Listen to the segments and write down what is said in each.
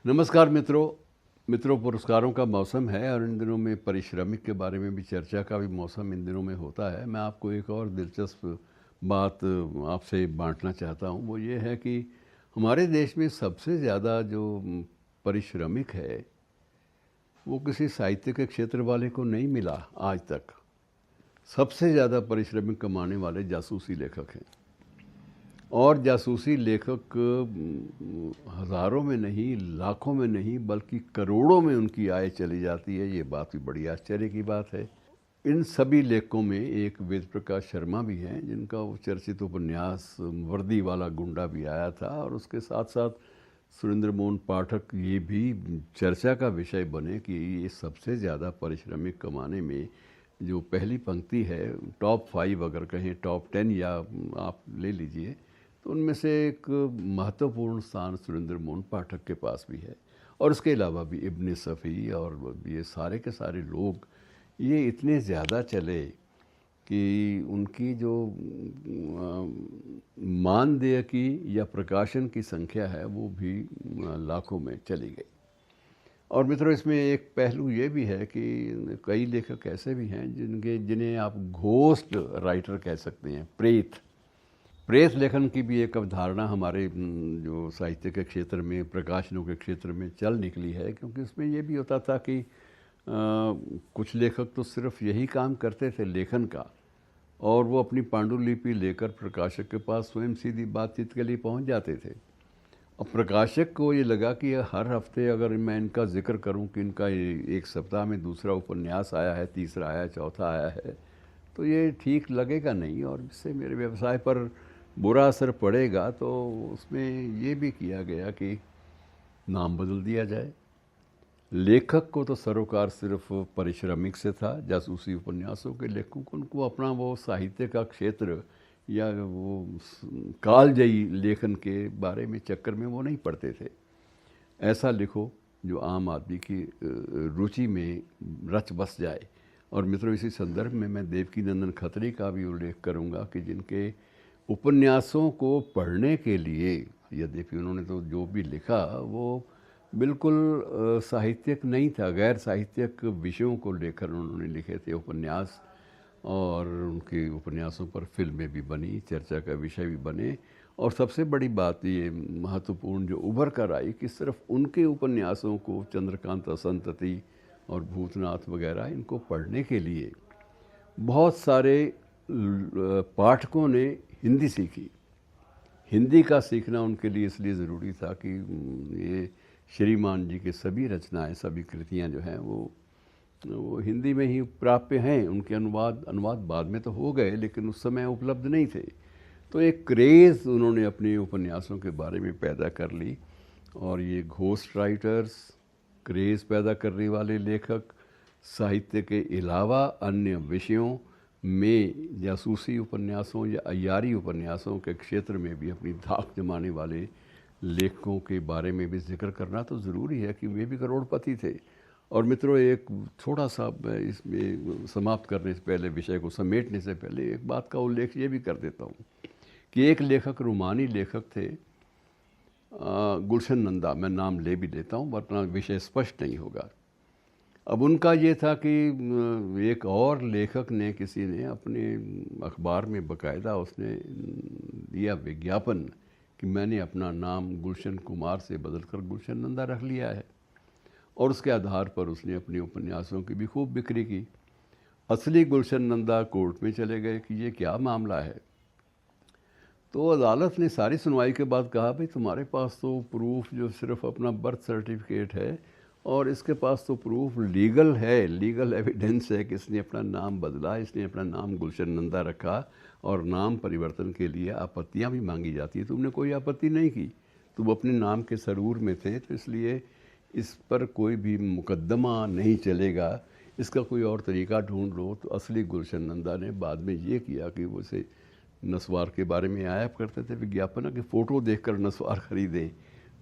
नमस्कार मित्रों। पुरस्कारों का मौसम है और इन दिनों में पारिश्रमिक के बारे में भी चर्चा का भी मौसम इन दिनों में होता है। मैं आपको एक और दिलचस्प बात आपसे बांटना चाहता हूँ। वो ये है कि हमारे देश में सबसे ज़्यादा जो पारिश्रमिक है वो किसी साहित्य के क्षेत्र वाले को नहीं मिला आज तक। सबसे ज़्यादा पारिश्रमिक कमाने वाले जासूसी लेखक हैं और जासूसी लेखक हज़ारों में नहीं, लाखों में नहीं, बल्कि करोड़ों में उनकी आय चली जाती है। ये बात भी बड़ी आश्चर्य की बात है। इन सभी लेखकों में एक वेद प्रकाश शर्मा भी हैं, जिनका वो चर्चित उपन्यास वर्दी वाला गुंडा भी आया था, और उसके साथ साथ सुरेंद्र मोहन पाठक ये भी चर्चा का विषय बने कि ये सबसे ज़्यादा पारिश्रमिक कमाने में जो पहली पंक्ति है, टॉप 5 अगर कहें, टॉप 10 या आप ले लीजिए, तो उनमें से एक महत्वपूर्ण स्थान सुरेंद्र मोहन पाठक के पास भी है। और इसके अलावा भी इब्न सफ़ी और ये सारे के सारे लोग ये इतने ज़्यादा चले कि उनकी जो मानदेय की या प्रकाशन की संख्या है वो भी लाखों में चली गई। और मित्रों, इसमें एक पहलू ये भी है कि कई लेखक ऐसे भी हैं जिन्हें आप घोस्ट राइटर कह सकते हैं। प्रेत लेखन की भी एक अवधारणा हमारे जो साहित्य के क्षेत्र में, प्रकाशनों के क्षेत्र में चल निकली है, क्योंकि उसमें ये भी होता था कि कुछ लेखक तो सिर्फ यही काम करते थे लेखन का, और वो अपनी पांडुलिपि लेकर प्रकाशक के पास स्वयं सीधी बातचीत के लिए पहुंच जाते थे। अब प्रकाशक को ये लगा कि हर हफ्ते अगर मैं इनका जिक्र करूं कि इनका एक सप्ताह में दूसरा उपन्यास आया है, तीसरा आया है, चौथा आया है, तो ये ठीक लगेगा नहीं और इससे मेरे व्यवसाय पर बुरा असर पड़ेगा। तो उसमें ये भी किया गया कि नाम बदल दिया जाए। लेखक को तो सरोकार सिर्फ पारिश्रमिक से था, जासूसी उपन्यासों के लेखकों को उनको अपना वो साहित्य का क्षेत्र या वो कालजयी लेखन के बारे में चक्कर में वो नहीं पड़ते थे। ऐसा लिखो जो आम आदमी की रुचि में रच बस जाए। और मित्रों, इसी संदर्भ में मैं देवकीनंदन खत्री का भी उल्लेख करूंगा कि जिनके उपन्यासों को पढ़ने के लिए, यद्यपि उन्होंने तो जो भी लिखा वो बिल्कुल साहित्यिक नहीं था, गैर साहित्यिक विषयों को लेकर उन्होंने लिखे थे उपन्यास, और उनके उपन्यासों पर फिल्में भी बनी, चर्चा का विषय भी बने। और सबसे बड़ी बात ये महत्वपूर्ण जो उभर कर आई कि सिर्फ उनके उपन्यासों को चंद्रकांत असंतति और भूतनाथ वगैरह इनको पढ़ने के लिए बहुत सारे पाठकों ने हिंदी सीखी। हिंदी का सीखना उनके लिए इसलिए ज़रूरी था कि ये श्रीमान जी के सभी रचनाएं, सभी कृतियां जो हैं वो हिंदी में ही प्राप्य हैं। उनके अनुवाद बाद में तो हो गए, लेकिन उस समय उपलब्ध नहीं थे। तो एक क्रेज़ उन्होंने अपने उपन्यासों के बारे में पैदा कर ली, और ये घोस्ट राइटर्स, क्रेज़ पैदा करने वाले लेखक, साहित्य के अलावा अन्य विषयों में जासूसी उपन्यासों या अय्यारी उपन्यासों के क्षेत्र में भी अपनी धाक जमाने वाले लेखकों के बारे में भी जिक्र करना तो ज़रूरी है कि वे भी करोड़पति थे। और मित्रों, एक थोड़ा सा इसमें समाप्त करने से पहले, विषय को समेटने से पहले, एक बात का उल्लेख ये भी कर देता हूँ कि एक लेखक, रूमानी लेखक थे, गुलशन नंदा, मैं नाम ले भी देता हूँ वरना विषय स्पष्ट नहीं होगा। अब उनका ये था कि एक और लेखक ने, किसी ने अपने अखबार में बाकायदा उसने दिया विज्ञापन कि मैंने अपना नाम गुलशन कुमार से बदलकर गुलशन नंदा रख लिया है, और उसके आधार पर उसने अपने उपन्यासों की भी खूब बिक्री की। असली गुलशन नंदा कोर्ट में चले गए कि ये क्या मामला है। तो अदालत ने सारी सुनवाई के बाद कहा, भाई तुम्हारे पास तो प्रूफ जो सिर्फ अपना बर्थ सर्टिफिकेट है, और इसके पास तो प्रूफ लीगल है, लीगल एविडेंस है कि इसने अपना नाम बदला, इसने अपना नाम गुलशन नंदा रखा, और नाम परिवर्तन के लिए आपत्तियां भी मांगी जाती है। तुमने कोई आपत्ति नहीं की, तुम अपने नाम के सरूर में थे, तो इसलिए इस पर कोई भी मुकदमा नहीं चलेगा, इसका कोई और तरीका ढूंढ लो। तो असली गुलशन नंदा ने बाद में ये किया कि वो से नस्वार के बारे में आया करते थे विज्ञापन कि फ़ोटो देखकर नस्वार खरीदें।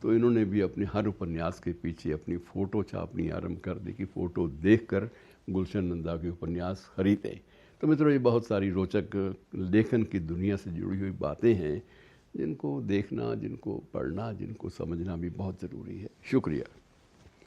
तो इन्होंने भी अपने हर उपन्यास के पीछे अपनी फ़ोटो छापनी आरंभ कर दी कि फ़ोटो देखकर गुलशन नंदा के उपन्यास खरीदें। तो मित्रों, ये बहुत सारी रोचक लेखन की दुनिया से जुड़ी हुई बातें हैं जिनको देखना, जिनको पढ़ना, जिनको समझना भी बहुत ज़रूरी है। शुक्रिया।